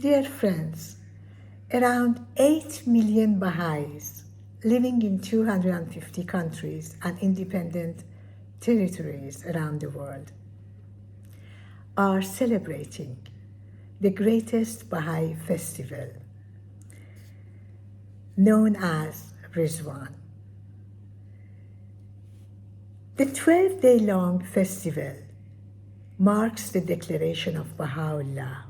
Dear friends, around 8 million Baha'is living in 250 countries and independent territories around the world are celebrating the greatest Baha'i festival known as Ridvan. The 12-day-long festival marks the declaration of Baha'u'llah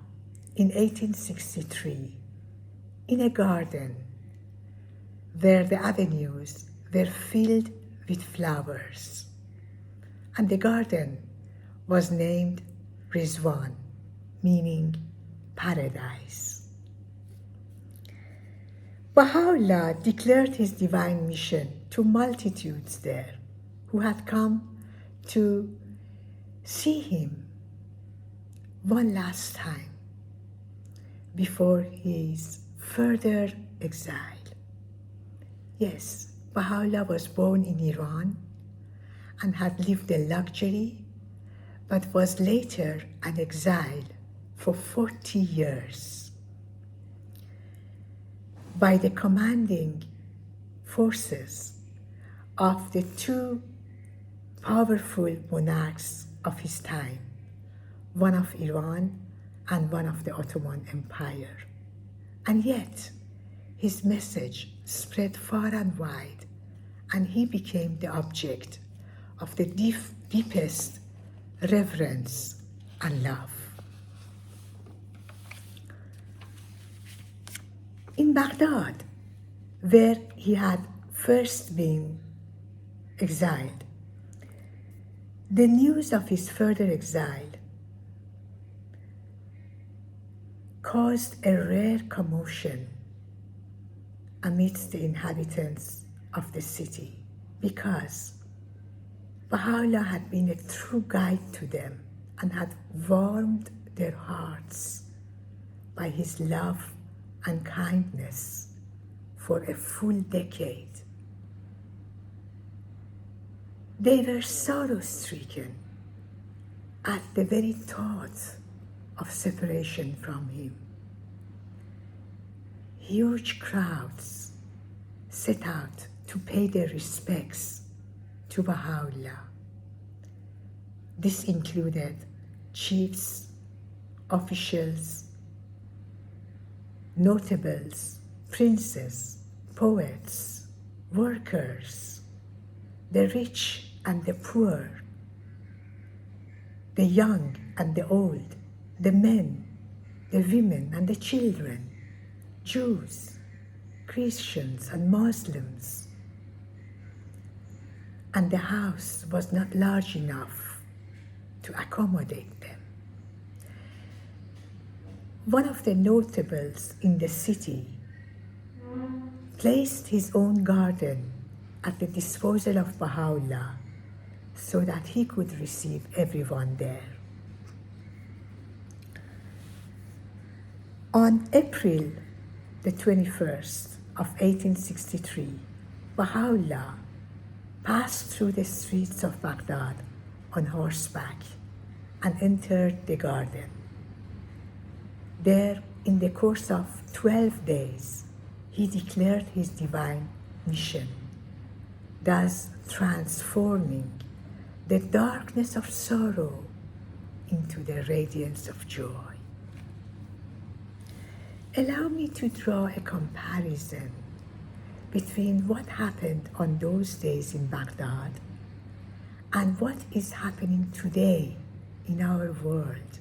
in 1863 in a garden where the avenues were filled with flowers, and the garden was named Ridvan, meaning paradise. Baha'u'llah declared his divine mission to multitudes there who had come to see him one last time before his further exile. Yes, Baha'u'llah was born in Iran and had lived a luxury, but was later an exile for 40 years by the commanding forces of the two powerful monarchs of his time, one of Iran and one of the Ottoman Empire. And yet, his message spread far and wide, and he became the object of the deepest reverence and love. In Baghdad, where he had first been exiled, the news of his further exile caused a rare commotion amidst the inhabitants of the city, because Baha'u'llah had been a true guide to them and had warmed their hearts by his love and kindness for a full decade. They were sorrow-stricken at the very thought of separation from him. Huge crowds set out to pay their respects to Baha'u'llah. This included chiefs, officials, notables, princes, poets, workers, the rich and the poor, the young and the old, the men, the women and the children, Jews, Christians and Muslims. And the house was not large enough to accommodate them. One of the notables in the city placed his own garden at the disposal of Baha'u'llah so that he could receive everyone there. On April the 21st of 1863, Baha'u'llah passed through the streets of Baghdad on horseback and entered the garden. There, in the course of 12 days, he declared his divine mission, thus transforming the darkness of sorrow into the radiance of joy. Allow me to draw a comparison between what happened on those days in Baghdad and what is happening today in our world.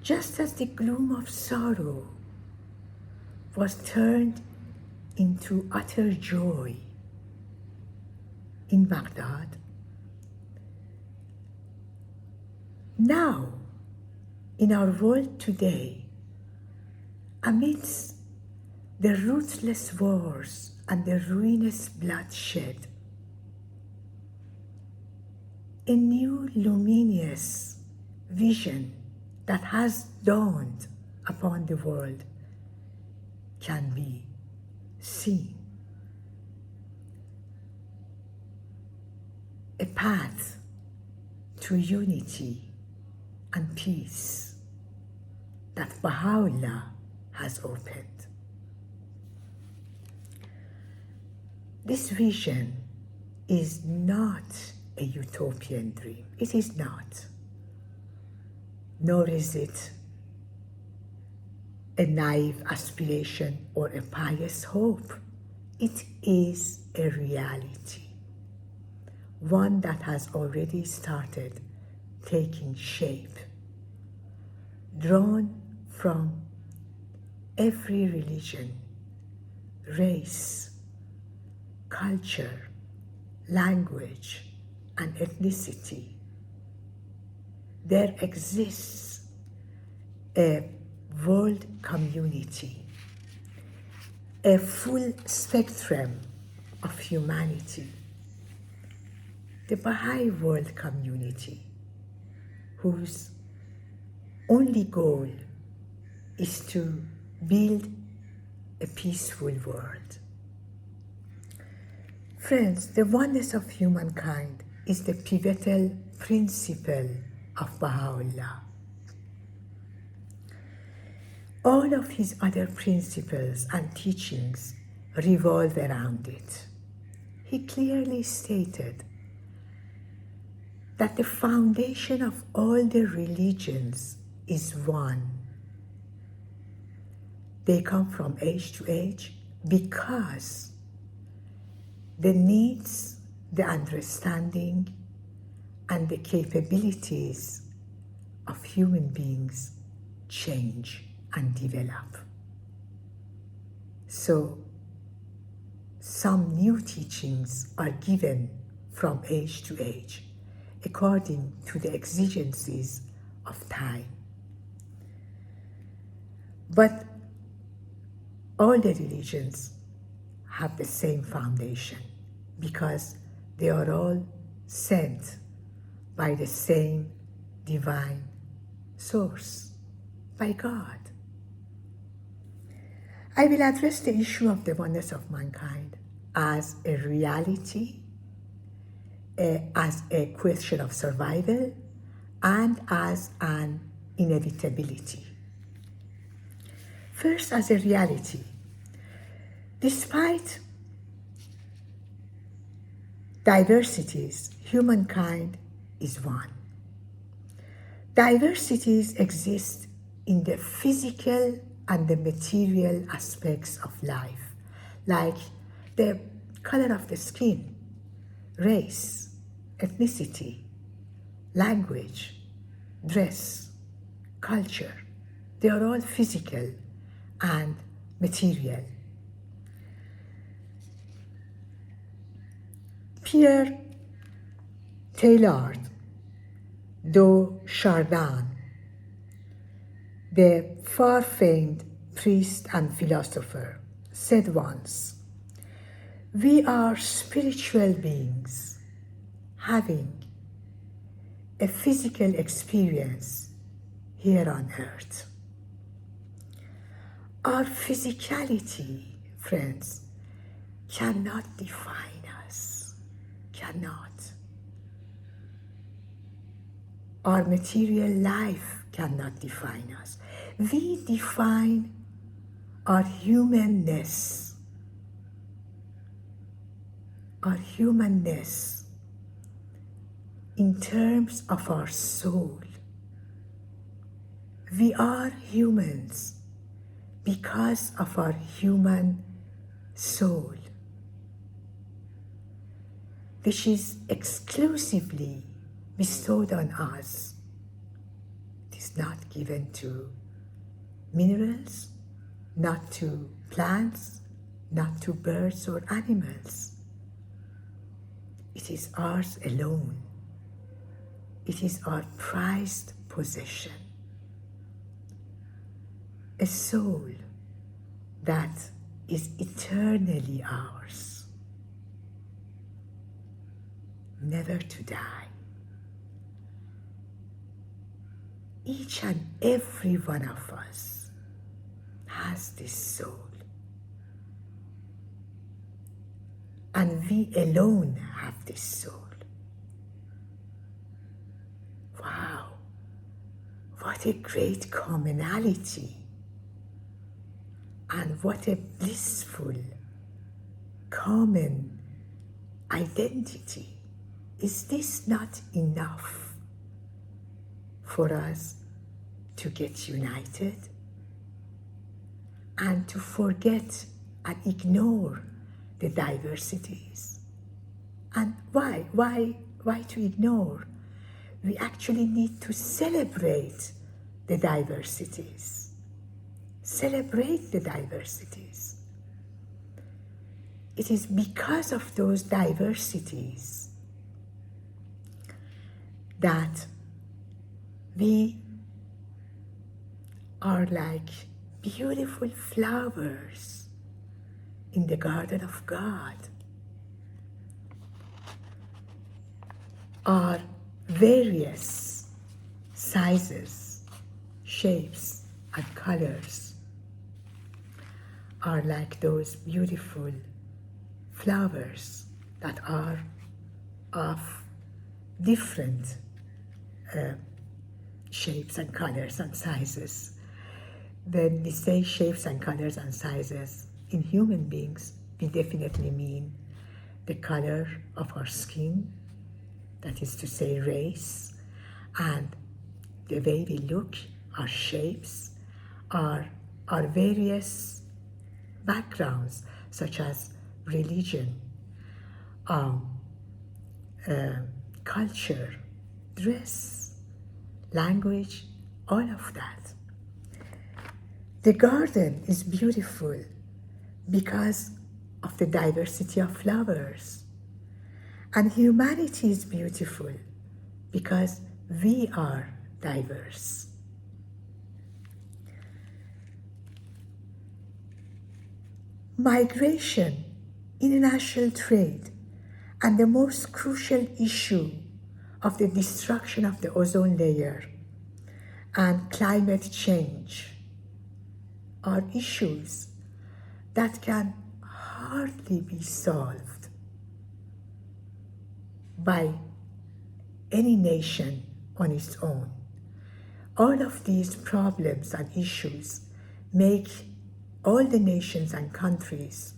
Just as the gloom of sorrow was turned into utter joy in Baghdad, now in our world today, amidst the ruthless wars and the ruinous bloodshed, a new luminous vision that has dawned upon the world can be seen. A path to unity and peace that Baha'u'llah has opened. This vision is not a utopian dream. It is not. Nor is it a naive aspiration or a pious hope. It is a reality, one that has already started taking shape, drawn from every religion, race, culture, language, and ethnicity. There exists a world community, a full spectrum of humanity, the Baha'i world community, whose only goal is to build a peaceful world. Friends, the oneness of humankind is the pivotal principle of Baha'u'llah. All of his other principles and teachings revolve around it. He clearly stated that the foundation of all the religions is one. They come from age to age because the needs, the understanding, and the capabilities of human beings change and develop. So, some new teachings are given from age to age, according to the exigencies of time. But all the religions have the same foundation because they are all sent by the same divine source, by God. I will address the issue of the oneness of mankind as a reality, as a question of survival, and as an inevitability. First, as a reality, despite diversities, humankind is one. Diversities exist in the physical and the material aspects of life, like the color of the skin, race, ethnicity, language, dress, culture. They are all physical and material. Pierre Teilhard de Chardin, the far-famed priest and philosopher, said once, "We are spiritual beings having a physical experience here on earth." Our physicality, friends, cannot define us, cannot. Our material life cannot define us. We define our humanness, in terms of our soul. We are humans because of our human soul, which is exclusively bestowed on us. It is not given to minerals, not to plants, not to birds or animals. It is ours alone. It is our prized possession. A soul that is eternally ours, never to die. Each and every one of us has this soul, and we alone have this soul. Wow, what a great commonality and what a blissful common identity. Is this not enough for us to get united and to forget and ignore the diversities? And why? Why to ignore? We actually need to celebrate the diversities. Celebrate the diversities. It is because of those diversities that we are like beautiful flowers in the garden of God. Our various sizes, shapes, and colors are like those beautiful flowers that are of different shapes and colors and sizes. When we say shapes and colors and sizes in human beings, we definitely mean the color of our skin, that is to say race, and the way we look, our shapes, our various backgrounds, such as religion, culture, dress, language, all of that. The garden is beautiful because of the diversity of flowers. And humanity is beautiful because we are diverse. Migration, international trade, and the most crucial issue of the destruction of the ozone layer and climate change are issues that can hardly be solved by any nation on its own. All of these problems and issues make all the nations and countries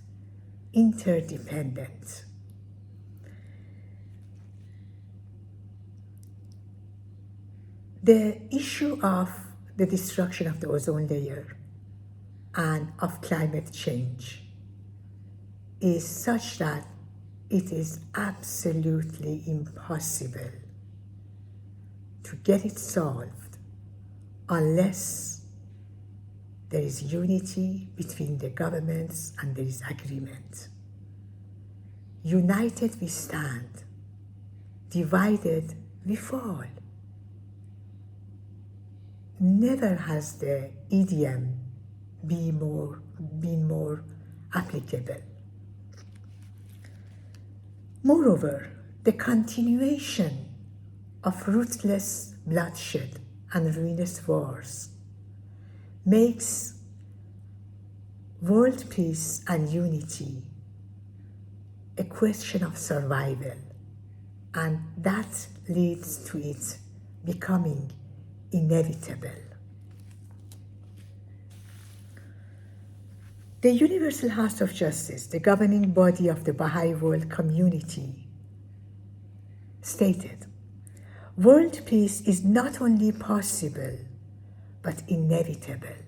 interdependent. The issue of the destruction of the ozone layer and of climate change is such that it is absolutely impossible to get it solved unless there is unity between the governments and there is agreement. United we stand, divided we fall. Never has the idiom been more applicable. Moreover, the continuation of ruthless bloodshed and ruinous wars makes world peace and unity a question of survival, and that leads to it becoming inevitable. The Universal House of Justice, the governing body of the Baha'i world community, stated, "World peace is not only possible, but inevitable.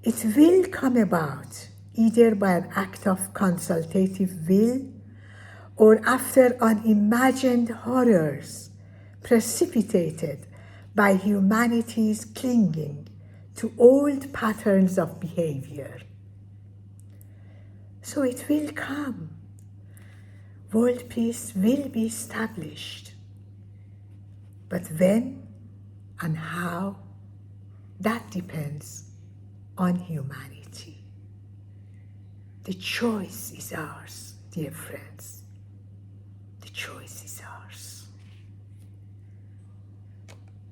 It will come about either by an act of consultative will or after unimagined horrors precipitated by humanity's clinging to old patterns of behavior." So it will come. World peace will be established. But when and how, that depends on humanity. The choice is ours, dear friends. The choice is